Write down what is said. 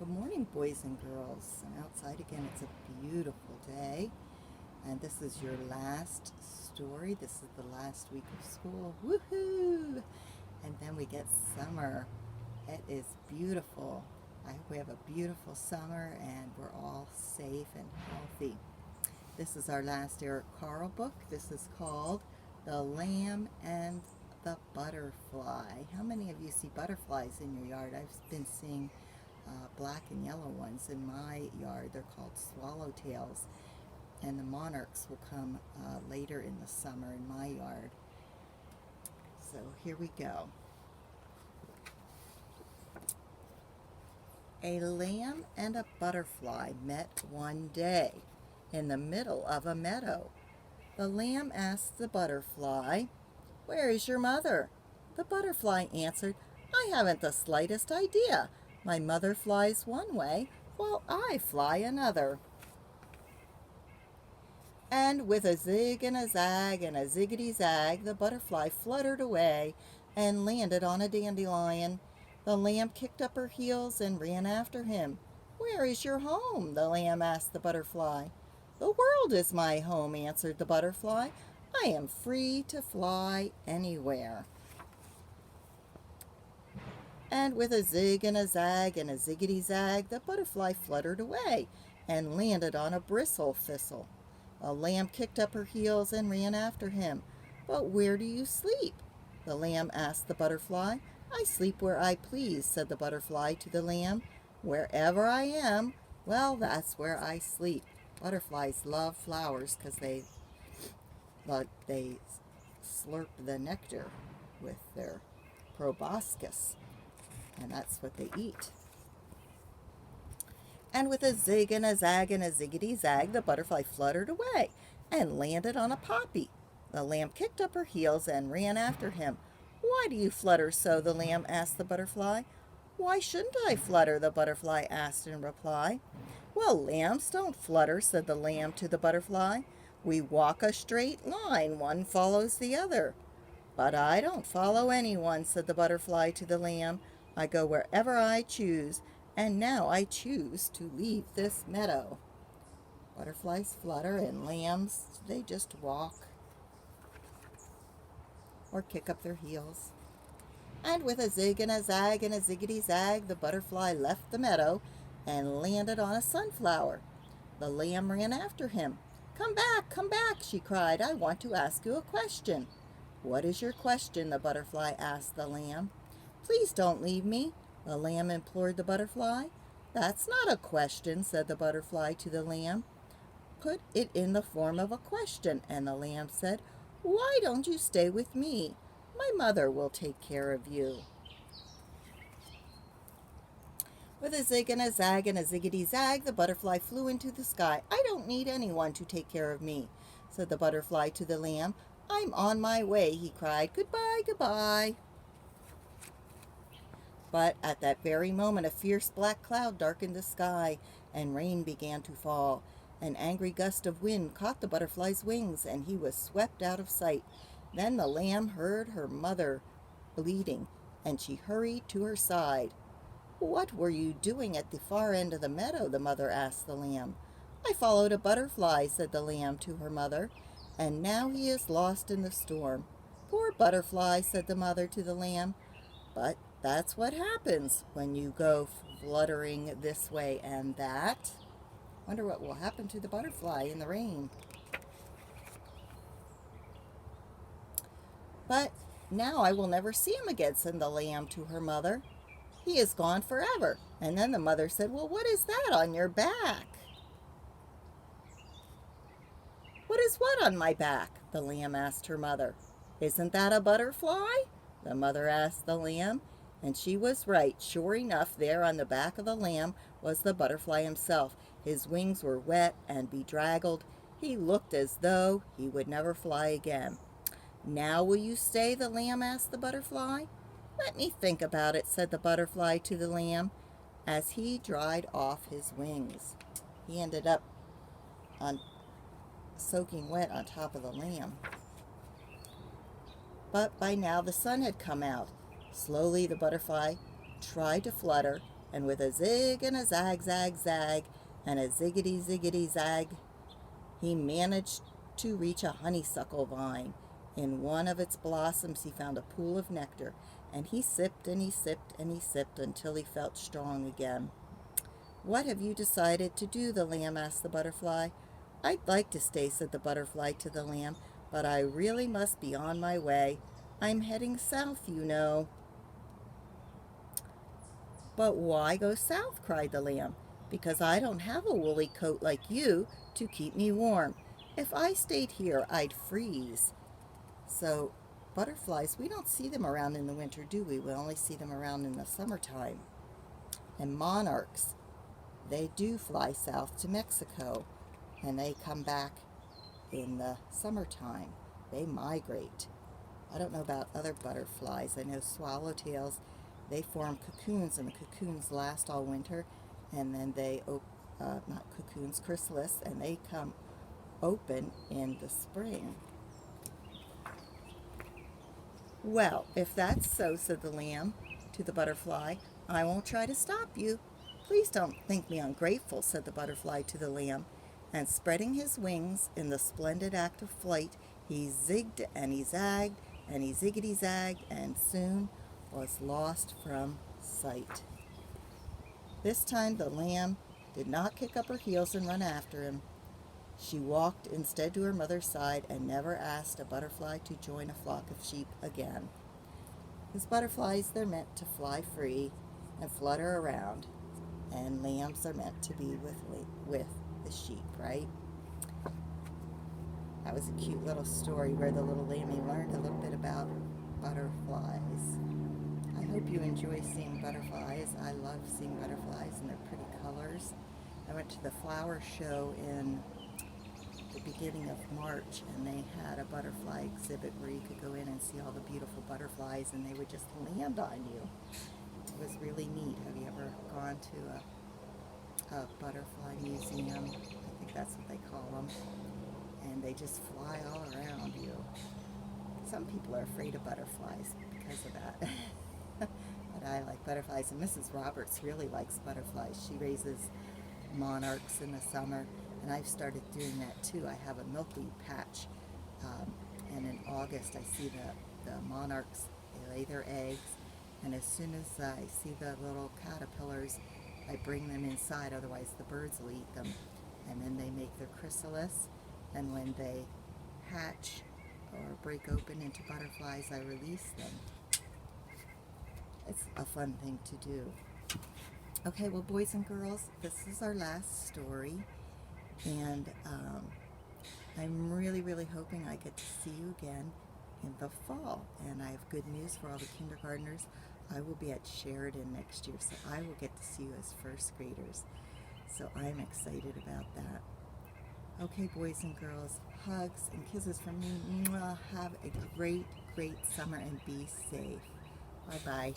Good morning, boys and girls. I'm outside again. It's a beautiful day. And this is your last story. This is the last week of school. Woohoo! And then we get summer. It is beautiful. I hope we have a beautiful summer and we're all safe and healthy. This is our last Eric Carle book. This is called The Lamb and the Butterfly. How many of you see butterflies in your yard? I've been seeing black and yellow ones in my yard. They're called swallowtails, and the monarchs will come later in the summer in my yard. So here we go. A lamb and a butterfly met one day in the middle of a meadow. The lamb asked the butterfly, "Where is your mother?" The butterfly answered, "I haven't the slightest idea. My mother flies one way, while I fly another." And with a zig and a zag and a ziggity zag, the butterfly fluttered away and landed on a dandelion. The lamb kicked up her heels and ran after him. "Where is your home?" the lamb asked the butterfly. "The world is my home," answered the butterfly. "I am free to fly anywhere." And with a zig and a zag and a ziggity zag, the butterfly fluttered away and landed on a bristle thistle. The lamb kicked up her heels and ran after him. "But where do you sleep?" the lamb asked the butterfly. "I sleep where I please," said the butterfly to the lamb. "Wherever I am, well, that's where I sleep." Butterflies love flowers because they slurp the nectar with their proboscis, and that's what they eat. And with a zig and a zag and a ziggity zag, the butterfly fluttered away and landed on a poppy. The lamb kicked up her heels and ran after him. "Why do you flutter so?" the lamb asked the butterfly. "Why shouldn't I flutter?" the butterfly asked in reply. "Well, lambs don't flutter," said the lamb to the butterfly. "We walk a straight line, one follows the other." "But I don't follow anyone," said the butterfly to the lamb. "I go wherever I choose, and now I choose to leave this meadow." Butterflies flutter and lambs, they just walk or kick up their heels. And with a zig and a zag and a ziggity zag, the butterfly left the meadow and landed on a sunflower. The lamb ran after him. Come back," she cried. "I want to ask you a question." "What is your question?" the butterfly asked the lamb. "Please don't leave me," the lamb implored the butterfly. "That's not a question," said the butterfly to the lamb. "Put it in the form of a question," and the lamb said, "Why don't you stay with me? My mother will take care of you." With a zig and a zag and a ziggity zag, the butterfly flew into the sky. "I don't need anyone to take care of me," said the butterfly to the lamb. "I'm on my way," he cried. "Goodbye, goodbye." But at that very moment a fierce black cloud darkened the sky, and rain began to fall. An angry gust of wind caught the butterfly's wings, and he was swept out of sight. Then the lamb heard her mother bleating, and she hurried to her side. "What were you doing at the far end of the meadow?" the mother asked the lamb. "I followed a butterfly," said the lamb to her mother, "and now he is lost in the storm." "Poor butterfly," said the mother to the lamb. But that's what happens when you go fluttering this way and that. Wonder what will happen to the butterfly in the rain. "But now I will never see him again," said the lamb to her mother. "He is gone forever." And then the mother said, "Well, what is that on your back?" "What is what on my back?" the lamb asked her mother. "Isn't that a butterfly?" the mother asked the lamb. And she was right. Sure enough, there on the back of the lamb was the butterfly himself. His wings were wet and bedraggled. He looked as though he would never fly again. "Now will you stay?" the lamb asked the butterfly. "Let me think about it," said the butterfly to the lamb, as he dried off his wings. He ended up soaking wet on top of the lamb. But by now the sun had come out. Slowly the butterfly tried to flutter, and with a zig and a zag, zag, zag, and a ziggity, ziggity, zag, he managed to reach a honeysuckle vine. In one of its blossoms he found a pool of nectar, and he sipped and he sipped and he sipped until he felt strong again. "What have you decided to do?" the lamb asked the butterfly. "I'd like to stay," said the butterfly to the lamb, "but I really must be on my way. I'm heading south, you know." "But why go south?" cried the lamb. "Because I don't have a woolly coat like you to keep me warm. If I stayed here, I'd freeze." So butterflies, we don't see them around in the winter, do we? We only see them around in the summertime. And monarchs, they do fly south to Mexico, and they come back in the summertime. They migrate. I don't know about other butterflies. I know swallowtails, they form cocoons, and the cocoons last all winter, and then they, not cocoons, chrysalis, and they come open in the spring. "Well, if that's so," said the lamb to the butterfly, "I won't try to stop you." "Please don't think me ungrateful," said the butterfly to the lamb, and spreading his wings in the splendid act of flight, he zigged and he zagged and he ziggity zagged and soon was lost from sight. This time the lamb did not kick up her heels and run after him. She walked instead to her mother's side and never asked a butterfly to join a flock of sheep again. Because butterflies, they're meant to fly free and flutter around, and lambs are meant to be with the sheep, right? That was a cute little story where the little lammy learned a little bit about butterflies. I hope you enjoy seeing butterflies. I love seeing butterflies and their pretty colors. I went to the flower show in the beginning of March, and they had a butterfly exhibit where you could go in and see all the beautiful butterflies, and they would just land on you. It was really neat. Have you ever gone to a butterfly museum? I think that's what they call them. And they just fly all around you. Some people are afraid of butterflies because of that. But I like butterflies, and Mrs. Roberts really likes butterflies. She raises monarchs in the summer, and I've started doing that too. I have a milkweed patch, and in August I see the monarchs, they lay their eggs, and as soon as I see the little caterpillars, I bring them inside, otherwise the birds will eat them, and then they make their chrysalis, and when they hatch or break open into butterflies, I release them. It's a fun thing to do. Okay, well, boys and girls, this is our last story, and I'm really, really hoping I get to see you again in the fall. And I have good news for all the kindergartners. I will be at Sheridan next year, so I will get to see you as first graders. So I'm excited about that. Okay, boys and girls, hugs and kisses from me. Mwah. Have a great, great summer and be safe. Bye-bye.